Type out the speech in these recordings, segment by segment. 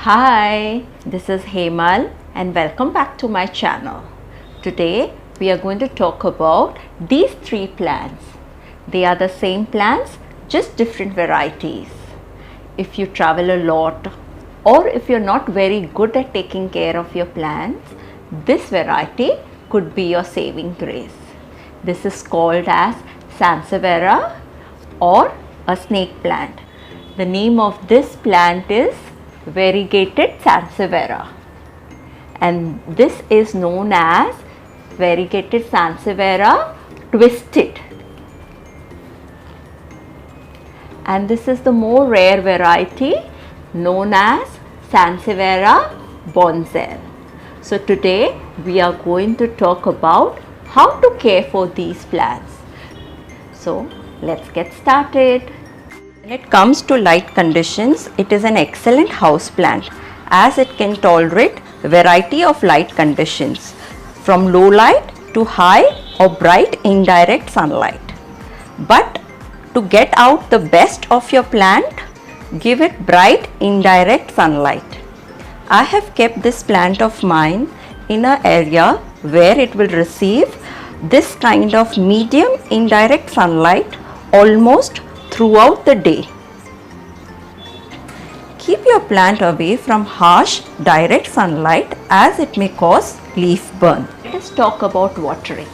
Hi, this is Hemal and welcome back to my channel. Today we are going to talk about these three plants. They are the same plants, just different varieties. If you travel a lot or if you're not very good at taking care of your plants, this variety could be your saving grace. This is called as Sensevieria or a snake plant. The name of this plant is variegated Sensevieria, and this is known as variegated Sensevieria twisted, and this is the more rare variety known as Sensevieria bonsaire. So today we are going to talk about how to care for these plants. So let's get started. When it comes to light conditions, it is an excellent house plant as it can tolerate a variety of light conditions from low light to high or bright indirect sunlight. But to get out the best of your plant, give it bright indirect sunlight. I have kept this plant of mine in an area where it will receive this kind of medium indirect sunlight almost throughout the day. Keep your plant away from harsh direct sunlight as it may cause leaf burn. Let us talk about watering.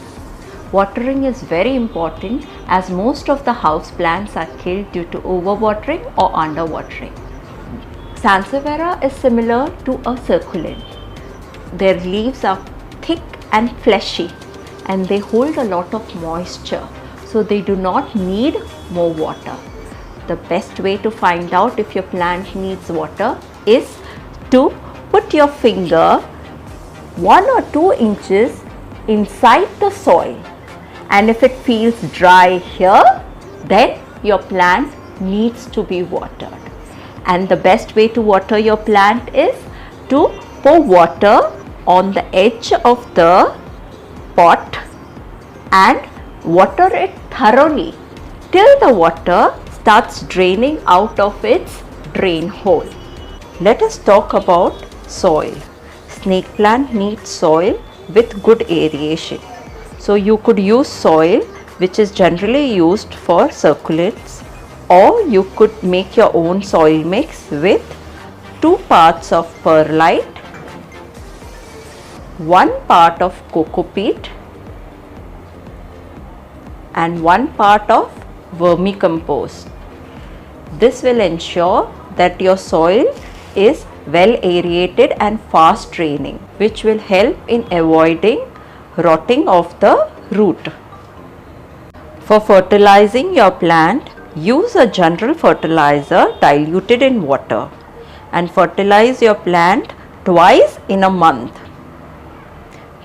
Watering is very important as most of the house plants are killed due to overwatering or underwatering. Sansevieria is similar to a succulent. Their leaves are thick and fleshy and they hold a lot of moisture, so they do not need more water. The best way to find out if your plant needs water is to put your finger 1 or 2 inches inside the soil, and if it feels dry here, then your plant needs to be watered. And the best way to water your plant is to pour water on the edge of the pot and water it thoroughly till the water starts draining out of its drain hole. Let us talk about soil. Snake plant needs soil with good aeration. So you could use soil which is generally used for succulents, or you could make your own soil mix with 2 parts of perlite, 1 part of coco peat and 1 part of vermicompost. This will ensure that your soil is well aerated and fast draining, which will help in avoiding rotting of the root. For fertilizing your plant, use a general fertilizer diluted in water and fertilize your plant twice in a month.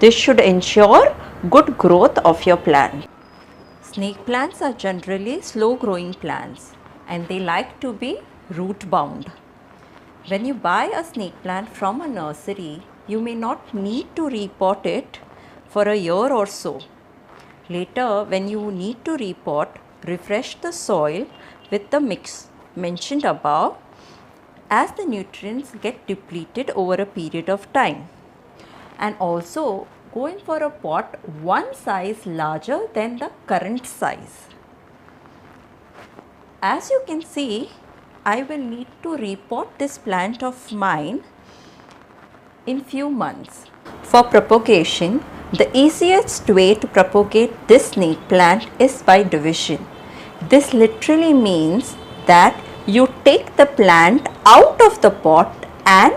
This should ensure good growth of your plant. Snake plants are generally slow growing plants and they like to be root bound. When you buy a snake plant from a nursery, you may not need to repot it for a year or so. Later, when you need to repot, refresh the soil with the mix mentioned above as the nutrients get depleted over a period of time. And also go in for a pot 1 size larger than the current size. As you can see, I will need to repot this plant of mine in few months. For propagation, the easiest way to propagate this snake plant is by division. This literally means that you take the plant out of the pot and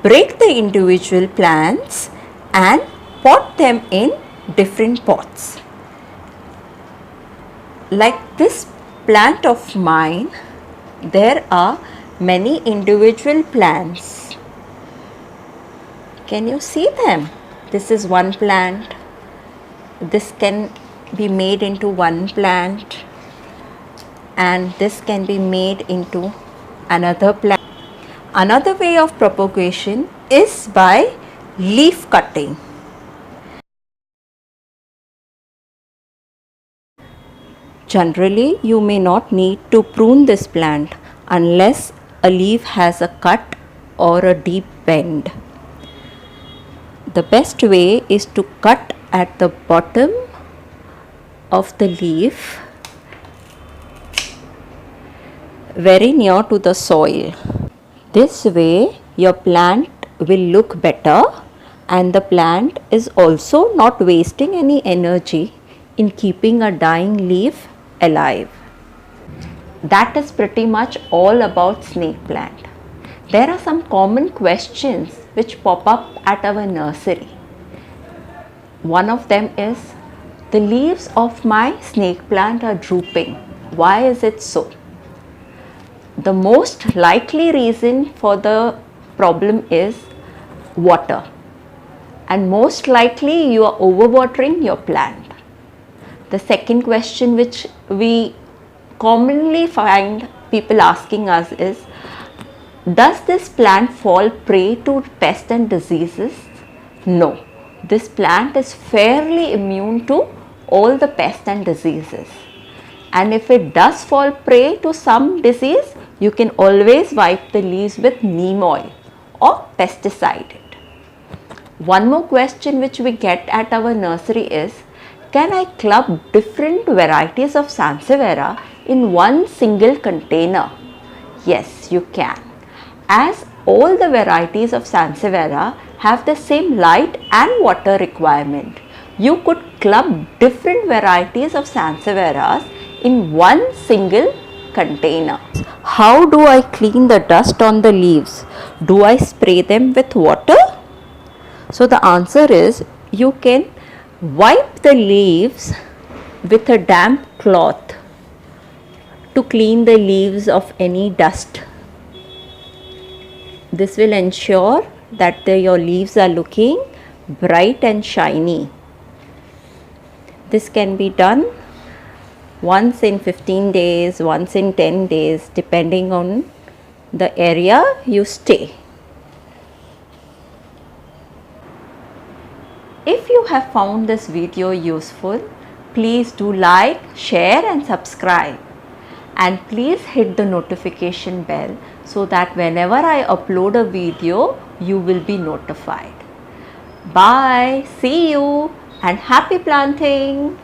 break the individual plants and pot them in different pots. Like this plant of mine, there are many individual plants. Can you see them? This is one plant. This can be made into one plant, and this can be made into another plant. Another way of propagation is by leaf cutting. Generally, you may not need to prune this plant unless a leaf has a cut or a deep bend. The best way is to cut at the bottom of the leaf very near to the soil. This way your plant will look better and the plant is also not wasting any energy in keeping a dying leaf alive. That is pretty much all about snake plant. There are some common questions which pop up at our nursery. One of them is, the leaves of my snake plant are drooping. Why is it so? The most likely reason for the problem is water, and most likely you are overwatering your plant. The second question which we commonly find people asking us is, does this plant fall prey to pests and diseases? No, this plant is fairly immune to all the pests and diseases. And if it does fall prey to some disease, you can always wipe the leaves with neem oil or pesticide it. One more question which we get at our nursery is, can I club different varieties of Sensevieria in one single container? Yes, you can. As all the varieties of Sensevieria have the same light and water requirement, you could club different varieties of Sansevierias in one single container. How do I clean the dust on the leaves? Do I spray them with water? So the answer is, you can wipe the leaves with a damp cloth to clean the leaves of any dust. This will ensure that your leaves are looking bright and shiny. This can be done once in 15 days, once in 10 days, depending on the area you stay. If you have found this video useful, please do like, share and subscribe. And please hit the notification bell so that whenever I upload a video, you will be notified. Bye, see you and happy planting.